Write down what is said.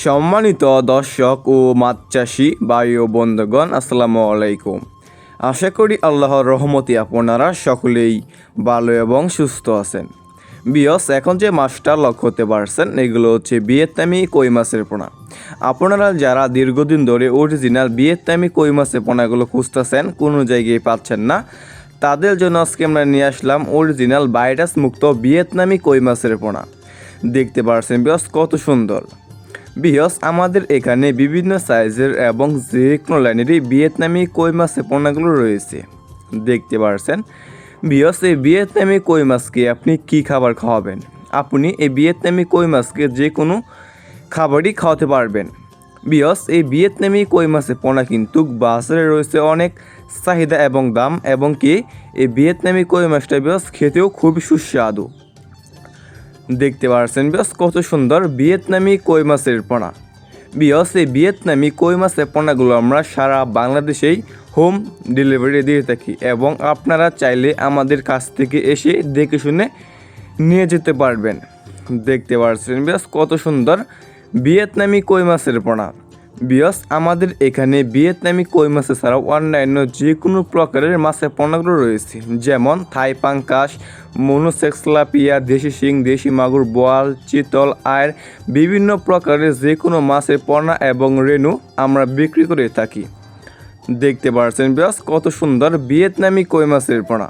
সম্মানিত দর্শক ও মাছ চাষি ভাই ও বন্ধুগণ, আসসালামু আলাইকুম। আশা করি আল্লাহর রহমতে আপনারা সকলেই ভালো এবং সুস্থ আছেন। বিয়স, এখন যে মাছটা লক্ষ্য করতে পারছেন এগুলো হচ্ছে ভিয়েতনামি কই মাছের পোনা। আপনারা যারা দীর্ঘদিন ধরে অরিজিনাল ভিয়েতনামি কই মাছের পোনাগুলো খুঁজতেছেন, কোনো জায়গায় পাচ্ছেন না, তাদের জন্য আজকে আমরা নিয়ে আসলাম অরিজিনাল ভাইরাস মুক্ত ভিয়েতনামি কই মাছের পোনা। দেখতে পারছেন বিয়স কত সুন্দর। বিয়স, আমাদের এখানে বিভিন্ন সাইজের এবং যে কোনো লাইনেরই ভিয়েতনামি কই মাছের পোনাগুলো রয়েছে। দেখতে পারছেন বিয়স, এই ভিয়েতনামি কই মাছকে আপনি কি খাবার খাওয়াবেন? আপনি এই ভিয়েতনামি কই মাছকে যে কোনো খাবারই খাওয়াতে পারবেন। বিয়স, এই ভিয়েতনামি কই মাছের পোনা কিন্তু বাজারে রয়েছে অনেক চাহিদা এবং দাম, এবং কি এই ভিয়েতনামি কই মাছটা বিয়স খেতেও খুবই সুস্বাদু। দেখতে পাচ্ছেন বিয়স কত সুন্দর ভিয়েতনামি কই মাছের পোনা। বিয়স, এই ভিয়েতনামি কই মাছের পোনাগুলো আমরা সারা বাংলাদেশেই হোম ডেলিভারি দিয়ে থাকি, এবং আপনারা চাইলে আমাদের কাছ থেকে এসে দেখে শুনে নিয়ে যেতে পারবেন। দেখতে পাচ্ছেন বিয়স কত সুন্দর ভিয়েতনামি কই মাছের পোনা। বিয়স, আমাদের এখানে ভিয়েতনামি কই মাছ ছাড়াও অন্যান্য যে কোনো প্রকারের মাছের পোনাগুলো রয়েছে, যেমন থাই পাঙ্কাশ, মনোসেক্সলাপিয়া, দেশি শিং, দেশি মাগুর, বোয়াল, চিতল, আয়ের বিভিন্ন প্রকারের যে কোনো মাছের পোনা এবং রেণু আমরা বিক্রি করে থাকি। দেখতে পাচ্ছেন বিয়স কত সুন্দর ভিয়েতনামি কই মাছের পোনা।